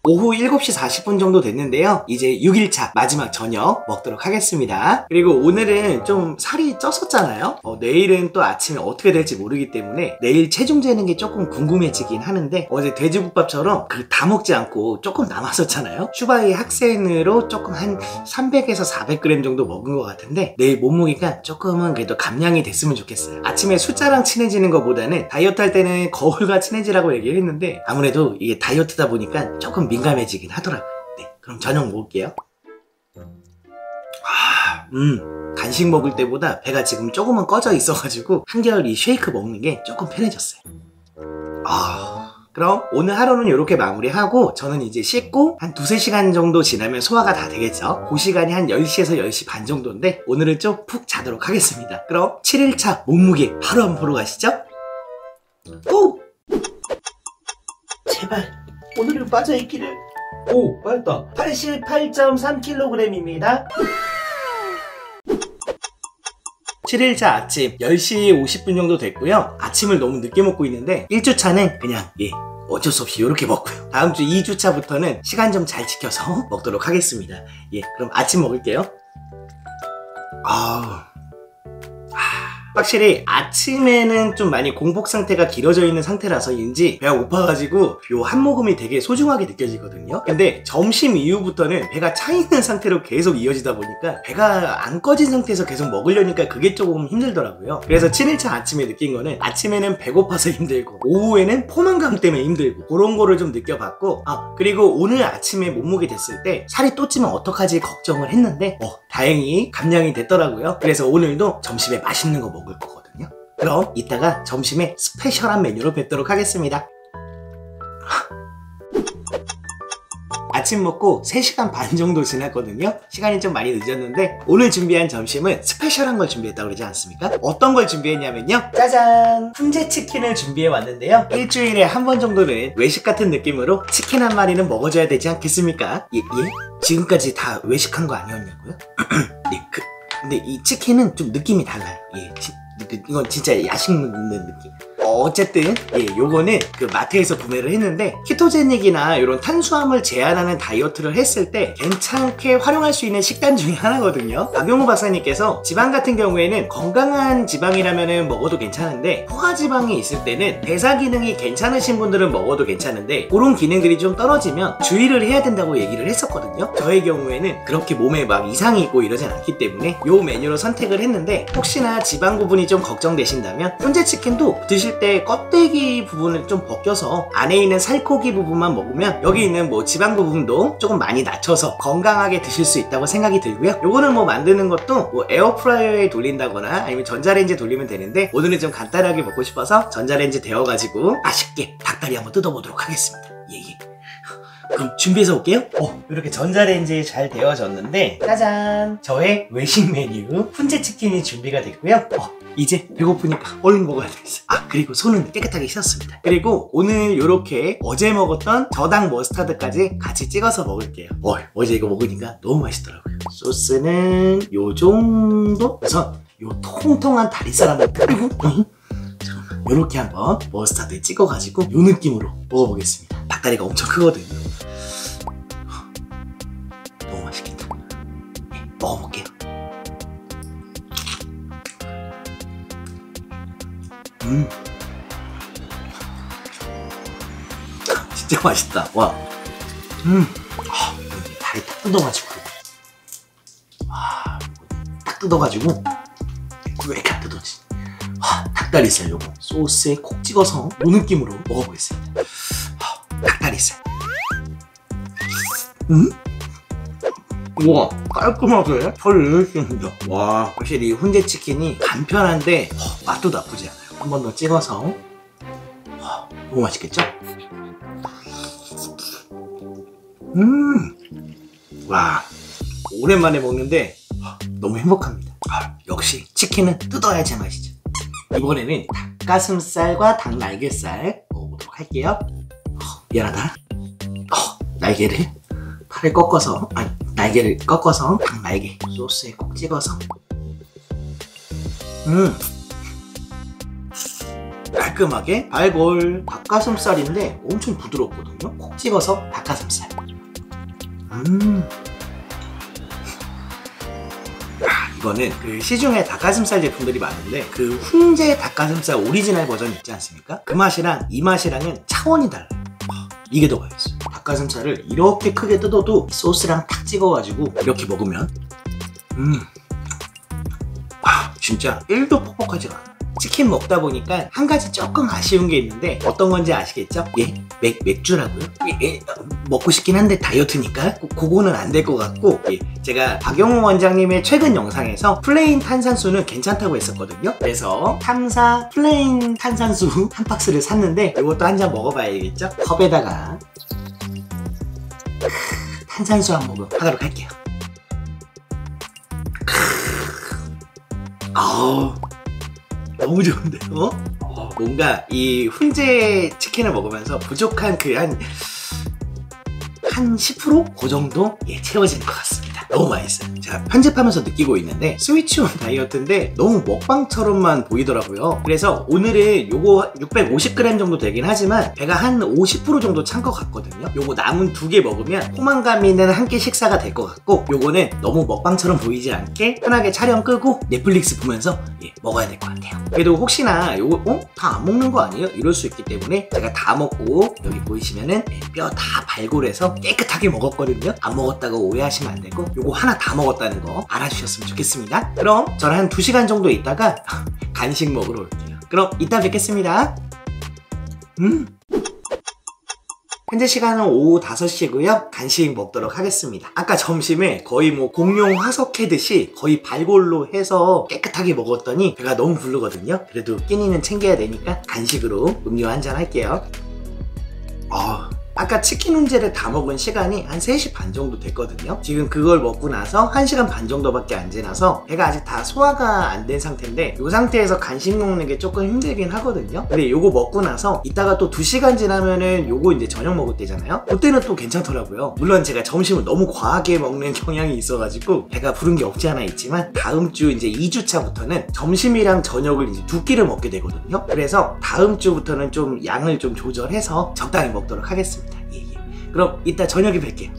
오후 7시 40분 정도 됐는데요. 이제 6일차 마지막 저녁 먹도록 하겠습니다. 그리고 오늘은 좀 살이 쪘었잖아요. 내일은 또 아침에 어떻게 될지 모르기 때문에 내일 체중 재는 게 조금 궁금해지긴 하는데 어제 돼지국밥처럼 다 먹지 않고 조금 남았었잖아요. 슈바이 학생으로 조금 한 300에서 400g 정도 먹은 것 같은데 내일 몸무게가 조금은 그래도 감량이 됐으면 좋겠어요. 아침에 숫자랑 친해지는 것보다는 다이어트 할 때는 거울과 친해지라고 얘기를 했는데 아무래도 이게 다이어트다 보니까 조금 민감해지긴 하더라고요. 그럼 저녁 먹을게요. 간식 먹을 때보다 배가 지금 조금은 꺼져 있어가지고 한결 이 쉐이크 먹는 게 조금 편해졌어요. 그럼 오늘 하루는 이렇게 마무리하고 저는 이제 씻고 한 2-3시간 정도 지나면 소화가 다 되겠죠. 그 시간이 한 10시에서 10시 반 정도인데 오늘은 좀 푹 자도록 하겠습니다. 그럼 7일차 몸무게 바로 한번 보러 가시죠. 오! 제발 오늘은 빠져있기를. 오, 빠졌다. 88.3kg입니다 7일차 아침 10시 50분 정도 됐고요. 아침을 너무 늦게 먹고 있는데 1주차는 그냥 어쩔 수 없이 이렇게 먹고요. 다음 주 2주차부터는 시간 좀 잘 지켜서 먹도록 하겠습니다. 그럼 아침 먹을게요. 확실히 아침에는 좀 많이 공복 상태가 길어져 있는 상태라서인지 배가 고파가지고 요 한 모금이 되게 소중하게 느껴지거든요. 근데 점심 이후부터는 배가 차 있는 상태로 계속 이어지다 보니까 배가 안 꺼진 상태에서 계속 먹으려니까 그게 조금 힘들더라고요. 그래서 7일차 아침에 느낀 거는 아침에는 배고파서 힘들고 오후에는 포만감 때문에 힘들고 그런 거를 좀 느껴봤고, 그리고 오늘 아침에 몸무게 됐을 때 살이 또 찌면 어떡하지 걱정을 했는데 다행히 감량이 됐더라고요. 그래서 오늘도 점심에 맛있는 거 먹을 거거든요. 그럼 이따가 점심에 스페셜한 메뉴로 뵙도록 하겠습니다. 아침 먹고 3시간 반 정도 지났거든요. 시간이 좀 많이 늦었는데 오늘 준비한 점심은 스페셜한 걸 준비했다고 그러지 않습니까? 어떤 걸 준비했냐면요, 짜잔! 훈제치킨을 준비해 왔는데요. 일주일에 한 번 정도는 외식 같은 느낌으로 치킨 한 마리는 먹어줘야 되지 않겠습니까? 예? 지금까지 다 외식한 거 아니었냐고요? 네, 근데 이 치킨은 좀 느낌이 달라요. 이건 진짜 야식 먹는 느낌. 어쨌든 요거는 그 마트에서 구매를 했는데 키토제닉이나 이런 탄수화물 제한하는 다이어트를 했을 때 괜찮게 활용할 수 있는 식단 중에 하나거든요. 박용호 박사님께서 지방 같은 경우에는 건강한 지방이라면 먹어도 괜찮은데 포화지방이 있을 때는 대사 기능이 괜찮으신 분들은 먹어도 괜찮은데 그런 기능들이 좀 떨어지면 주의를 해야 된다고 얘기를 했었거든요. 저의 경우에는 그렇게 몸에 막 이상이 있고 이러진 않기 때문에 요 메뉴로 선택을 했는데, 혹시나 지방 부분이 좀 걱정되신다면 훈제치킨도 드실 때 껍데기 부분을 좀 벗겨서 안에 있는 살코기 부분만 먹으면 여기 있는 지방 부분도 조금 많이 낮춰서 건강하게 드실 수 있다고 생각이 들고요. 요거는 만드는 것도 에어프라이어에 돌린다거나 아니면 전자레인지에 돌리면 되는데 오늘은 좀 간단하게 먹고 싶어서 전자레인지 데워가지고 맛있게 닭다리 한번 뜯어보도록 하겠습니다. 그럼 준비해서 올게요. 이렇게 전자레인지에 잘 데워졌는데 짜잔! 저의 외식 메뉴 훈제치킨이 준비가 됐고요. 이제 배고프니까 얼른 먹어야 되겠어요. 그리고 손은 깨끗하게 씻었습니다. 그리고 오늘 이렇게 어제 먹었던 저당 머스타드까지 같이 찍어서 먹을게요. 어제 이거 먹으니까 너무 맛있더라고요. 소스는 요 정도? 그래서 요 통통한 다리살 한번 뿌리고 이렇게 한번 머스타드에 찍어가지고 요 느낌으로 먹어보겠습니다. 닭다리가 엄청 크거든요. 너무 맛있겠다. 먹어볼게요. 진짜 맛있다. 와. 다리 딱 뜯어가지고. 딱 뜯어가지고. 왜 이렇게 안 뜯어지? 닭다리살 요거 소스에 콕 찍어서 요 느낌으로 먹어보겠습니다. 닭다리살. 우와, 깔끔하게 털 내렸습니다. 와, 확실히 훈제치킨이 간편한데 맛도 나쁘지 않아요. 한 번 더 찍어서. 너무 맛있겠죠? 와, 오랜만에 먹는데 너무 행복합니다. 역시 치킨은 뜯어야 제맛이죠. 이번에는 닭가슴살과 닭날개살 먹어보도록 할게요. 미안하다. 날개를 팔을 꺾어서, 날개를 꺾어서 닭날개 소스에 꼭 찍어서. 깔끔하게 발골 닭가슴살인데 엄청 부드럽거든요. 콕 찍어서 닭가슴살. 이거는 그 시중에 닭가슴살 제품들이 많은데 그 훈제 닭가슴살 오리지널 버전 있지 않습니까? 그 맛이랑 이 맛이랑은 차원이 달라요. 이게 더 맛있어요. 닭가슴살을 이렇게 크게 뜯어도 소스랑 탁 찍어가지고 이렇게 먹으면 진짜 1도 퍽퍽하지가 않아요. 치킨 먹다 보니까 한 가지 조금 아쉬운 게 있는데 어떤 건지 아시겠죠? 예? 맥주라고요? 예, 먹고 싶긴 한데 다이어트니까 그거는 안 될 것 같고, 예, 제가 박영호 원장님의 최근 영상에서 플레인 탄산수는 괜찮다고 했었거든요. 그래서 3사 플레인 탄산수 한 박스를 샀는데 이것도 한 잔 먹어봐야겠죠? 컵에다가 탄산수 한 모금 하도록 할게요. 너무 좋은데요? 뭔가 이 훈제 치킨을 먹으면서 부족한 그 한 10%? 그 정도? 예, 채워지는 것 같습니다. 너무 맛있어요. 제가 편집하면서 느끼고 있는데 스위치온 다이어트인데 너무 먹방처럼만 보이더라고요. 그래서 오늘은 요거 650g 정도 되긴 하지만 배가 한 50% 정도 찬 것 같거든요. 요거 남은 2개 먹으면 포만감 있는 한 끼 식사가 될 것 같고, 요거는 너무 먹방처럼 보이지 않게 편하게 촬영 끄고 넷플릭스 보면서 먹어야 될 것 같아요. 그래도 혹시나 요거 다 안 먹는 거 아니에요? 이럴 수 있기 때문에 제가 다 먹고 여기 보이시면은 뼈 다 발골해서 깨끗하게 먹었거든요. 안 먹었다고 오해하시면 안 되고 요거 하나 다 먹었다는 거 알아주셨으면 좋겠습니다. 그럼 저는 한 2시간 정도 있다가 간식 먹으러 올게요. 그럼 이따 뵙겠습니다. 현재 시간은 오후 5시고요. 간식 먹도록 하겠습니다. 아까 점심에 거의 뭐 공룡 화석 해듯이 거의 발골로 해서 깨끗하게 먹었더니 배가 너무 부르거든요. 그래도 끼니는 챙겨야 되니까 간식으로 음료 한잔 할게요. 아까 치킨 훈제를 다 먹은 시간이 한 3시 반 정도 됐거든요. 지금 그걸 먹고 나서 1시간 반 정도밖에 안 지나서 배가 아직 다 소화가 안 된 상태인데 이 상태에서 간식 먹는 게 조금 힘들긴 하거든요. 근데 요거 먹고 나서 이따가 또 2시간 지나면은 요거 이제 저녁 먹을 때잖아요. 그때는 또 괜찮더라고요. 물론 제가 점심을 너무 과하게 먹는 경향이 있어가지고 배가 부른 게 없지 않아 있지만 다음 주 이제 2주차부터는 점심이랑 저녁을 이제 2끼를 먹게 되거든요. 그래서 다음 주부터는 좀 양을 좀 조절해서 적당히 먹도록 하겠습니다. 그럼 이따 저녁에 뵐게요.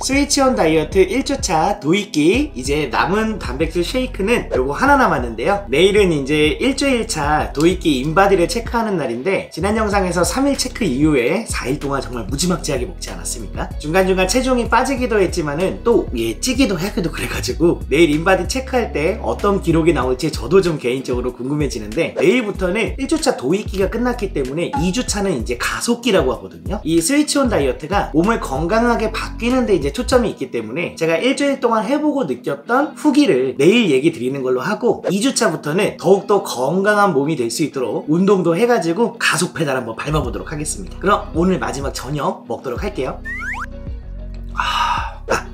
스위치온 다이어트 1주차 도입기, 이제 남은 단백질 쉐이크는 요거 하나 남았는데요. 내일은 이제 일주일차 도입기 인바디를 체크하는 날인데, 지난 영상에서 3일 체크 이후에 4일 동안 정말 무지막지하게 먹지 않았습니까? 중간중간 체중이 빠지기도 했지만은 또 찌기도 하기도 그래가지고 내일 인바디 체크할 때 어떤 기록이 나올지 저도 좀 개인적으로 궁금해지는데, 내일부터는 1주차 도입기가 끝났기 때문에 2주차는 이제 가속기라고 하거든요. 이 스위치온 다이어트가 몸을 건강하게 바뀌는데 이제 초점이 있기 때문에 제가 일주일 동안 해보고 느꼈던 후기를 내일 얘기 드리는 걸로 하고, 2주차부터는 더욱더 건강한 몸이 될 수 있도록 운동도 해가지고 가속 페달 한번 밟아보도록 하겠습니다. 그럼 오늘 마지막 저녁 먹도록 할게요.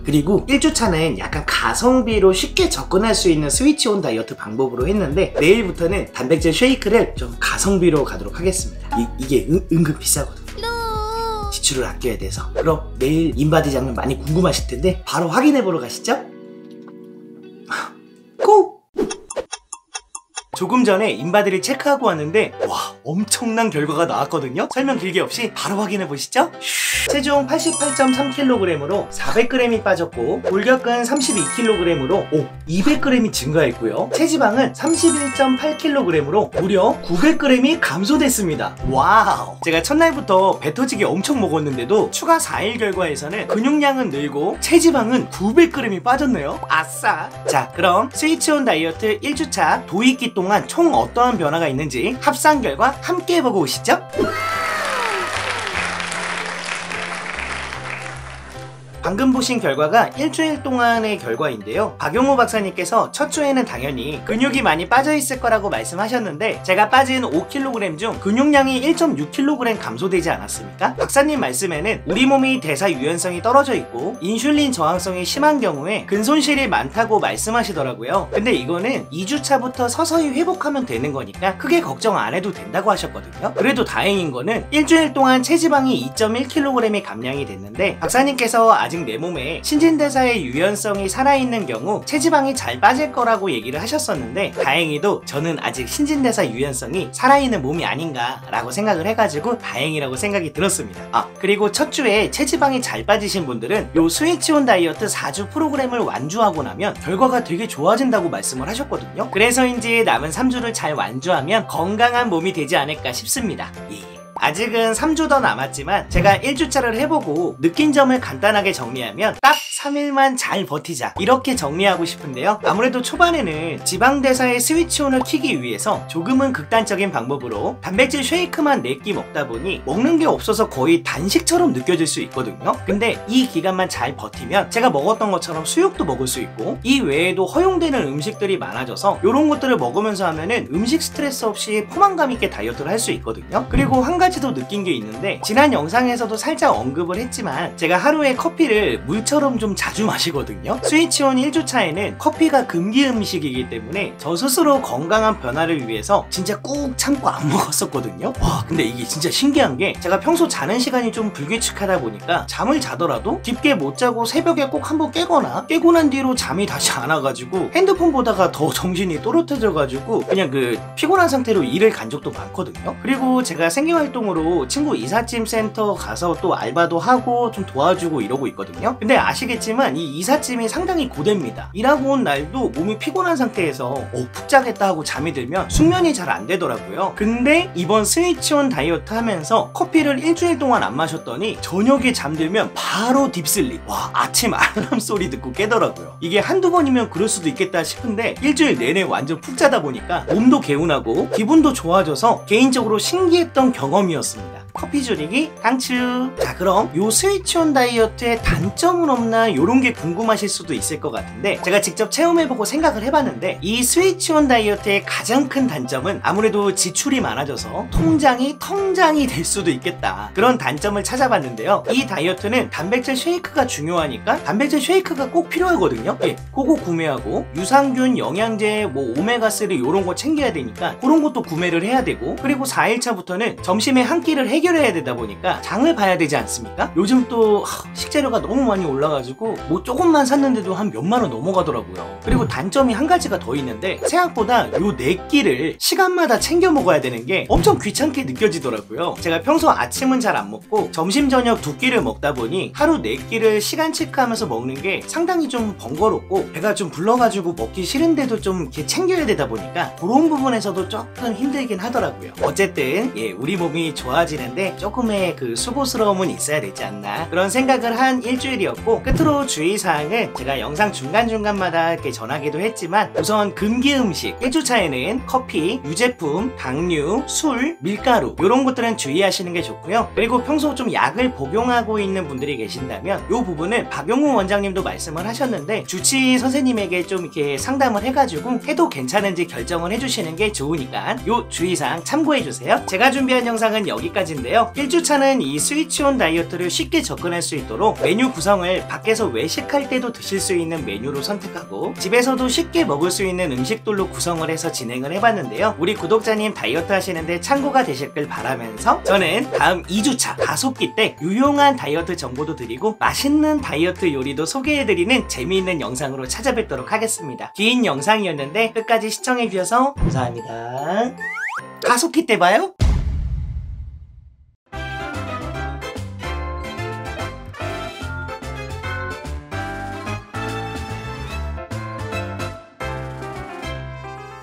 그리고 1주차는 약간 가성비로 쉽게 접근할 수 있는 스위치온 다이어트 방법으로 했는데, 내일부터는 단백질 쉐이크를 좀 가성비로 가도록 하겠습니다. 이게 은근 비싸거든요. 지출을 아껴야 돼서. 그럼 내일 인바디 장면 많이 궁금하실 텐데 바로 확인해 보러 가시죠. 고! 조금 전에 인바디를 체크하고 왔는데 와, 엄청난 결과가 나왔거든요. 설명 길게 없이 바로 확인해 보시죠. 체중 88.3kg으로 400g이 빠졌고, 골격은 32kg으로 200g이 증가했고요. 체지방은 31.8kg으로 무려 900g이 감소됐습니다. 와우! 제가 첫날부터 배 터지게 엄청 먹었는데도 추가 4일 결과에서는 근육량은 늘고 체지방은 900g이 빠졌네요. 아싸! 자, 그럼 스위치온 다이어트 1주차 도입기 동안 총 어떠한 변화가 있는지 합산 결과 함께 보고 오시죠. 방금 보신 결과가 일주일 동안의 결과인데요. 박용호 박사님께서 첫 주에는 당연히 근육이 많이 빠져있을 거라고 말씀하셨는데, 제가 빠진 5kg 중 근육량이 1.6kg 감소되지 않았습니까? 박사님 말씀에는 우리 몸이 대사 유연성이 떨어져 있고 인슐린 저항성이 심한 경우에 근손실이 많다고 말씀하시더라고요. 근데 이거는 2주차부터 서서히 회복하면 되는 거니까 크게 걱정 안 해도 된다고 하셨거든요. 그래도 다행인 거는 일주일 동안 체지방이 2.1kg이 감량이 됐는데, 박사님께서 아직 내 몸에 신진대사의 유연성이 살아있는 경우 체지방이 잘 빠질 거라고 얘기를 하셨었는데, 다행히도 저는 아직 신진대사 유연성이 살아있는 몸이 아닌가 라고 생각을 해가지고 다행이라고 생각이 들었습니다. 그리고 첫 주에 체지방이 잘 빠지신 분들은 요 스위치온 다이어트 4주 프로그램을 완주하고 나면 결과가 되게 좋아진다고 말씀을 하셨거든요. 그래서인지 남은 3주를 잘 완주하면 건강한 몸이 되지 않을까 싶습니다. 아직은 3주 더 남았지만 제가 1주차를 해보고 느낀 점을 간단하게 정리하면 딱 3일만 잘 버티자, 이렇게 정리하고 싶은데요. 아무래도 초반에는 지방대사의 스위치온을 키기 위해서 조금은 극단적인 방법으로 단백질 쉐이크만 4끼 먹다 보니 먹는 게 없어서 거의 단식처럼 느껴질 수 있거든요. 근데 이 기간만 잘 버티면 제가 먹었던 것처럼 수육도 먹을 수 있고, 이 외에도 허용되는 음식들이 많아져서 이런 것들을 먹으면서 하면은 음식 스트레스 없이 포만감 있게 다이어트를 할 수 있거든요. 그리고 한 가지 더 느낀 게 있는데, 지난 영상에서도 살짝 언급을 했지만 제가 하루에 커피를 물처럼 좀 자주 마시거든요. 스위치온 1주차에는 커피가 금기 음식이기 때문에 저 스스로 건강한 변화를 위해서 진짜 꾹 참고 안 먹었었거든요. 와, 근데 이게 진짜 신기한 게, 제가 평소 자는 시간이 좀 불규칙하다 보니까 잠을 자더라도 깊게 못 자고 새벽에 꼭 한번 깨거나, 깨고 난 뒤로 잠이 다시 안 와가지고 핸드폰 보다가 더 정신이 또렷해져가지고 그냥 그 피곤한 상태로 일을 간 적도 많거든요. 그리고 제가 생계활동으로 친구 이삿짐 센터 가서 또 알바도 하고 좀 도와주고 이러고 있거든요. 근데 아시겠지만 이 이삿짐이 상당히 고됩니다. 일하고 온 날도 몸이 피곤한 상태에서 푹 자겠다 하고 잠이 들면 숙면이 잘 안 되더라고요. 근데 이번 스위치온 다이어트 하면서 커피를 일주일 동안 안 마셨더니 저녁에 잠들면 바로 딥슬립. 와, 아침 알람 소리 듣고 깨더라고요. 이게 한두 번이면 그럴 수도 있겠다 싶은데 일주일 내내 완전 푹 자다 보니까 몸도 개운하고 기분도 좋아져서 개인적으로 신기했던 경험이었습니다. 커피 줄이기 강추. 자, 그럼 요 스위치온 다이어트의 단점은 없나, 요런 게 궁금하실 수도 있을 것 같은데, 제가 직접 체험해보고 생각을 해봤는데, 이 스위치온 다이어트의 가장 큰 단점은 아무래도 지출이 많아져서 통장이 텅장이 될 수도 있겠다, 그런 단점을 찾아봤는데요. 이 다이어트는 단백질 쉐이크가 중요하니까 단백질 쉐이크가 꼭 필요하거든요. 예, 그거 구매하고 유산균, 영양제, 뭐 오메가3 요런 거 챙겨야 되니까 그런 것도 구매를 해야 되고, 그리고 4일차부터는 점심에 한 끼를 해결해야 되다 보니까 장을 봐야 되지 않습니까? 요즘 또 식재료가 너무 많이 올라가지고 뭐 조금만 샀는데도 한 몇만 원 넘어가더라고요. 그리고 단점이 한 가지가 더 있는데, 생각보다 요 4끼를 시간마다 챙겨 먹어야 되는 게 엄청 귀찮게 느껴지더라고요. 제가 평소 아침은 잘 안 먹고 점심 저녁 2끼를 먹다 보니 하루 4끼를 시간 체크하면서 먹는 게 상당히 좀 번거롭고 배가 좀 불러가지고 먹기 싫은데도 좀 이렇게 챙겨야 되다 보니까 그런 부분에서도 조금 힘들긴 하더라고요. 어쨌든 예, 우리 몸이 좋아지는데 조금의 그 수고스러움은 있어야 되지 않나, 그런 생각을 한 일주일이었고, 끝으로 주의사항은 제가 영상 중간중간마다 이렇게 전하기도 했지만, 우선 금기 음식 1주차에는 커피, 유제품, 당류, 술, 밀가루 이런 것들은 주의하시는 게 좋고요. 그리고 평소 좀 약을 복용하고 있는 분들이 계신다면 이 부분은 박용우 원장님도 말씀을 하셨는데, 주치의 선생님에게 좀 이렇게 상담을 해가지고 해도 괜찮은지 결정을 해주시는 게 좋으니까 이 주의사항 참고해주세요. 제가 준비한 영상은 여기까지인데요. 1주차는 이 스위치온 다이어트를 쉽게 접근할 수 있도록 메뉴 구성을 밖에서 외식할 때도 드실 수 있는 메뉴로 선택하고, 집에서도 쉽게 먹을 수 있는 음식들로 구성을 해서 진행을 해봤는데요. 우리 구독자님 다이어트 하시는데 참고가 되셨길 바라면서, 저는 다음 2주차 5끼 때 유용한 다이어트 정보도 드리고 맛있는 다이어트 요리도 소개해드리는 재미있는 영상으로 찾아뵙도록 하겠습니다. 긴 영상이었는데 끝까지 시청해주셔서 감사합니다. 5끼 때 봐요.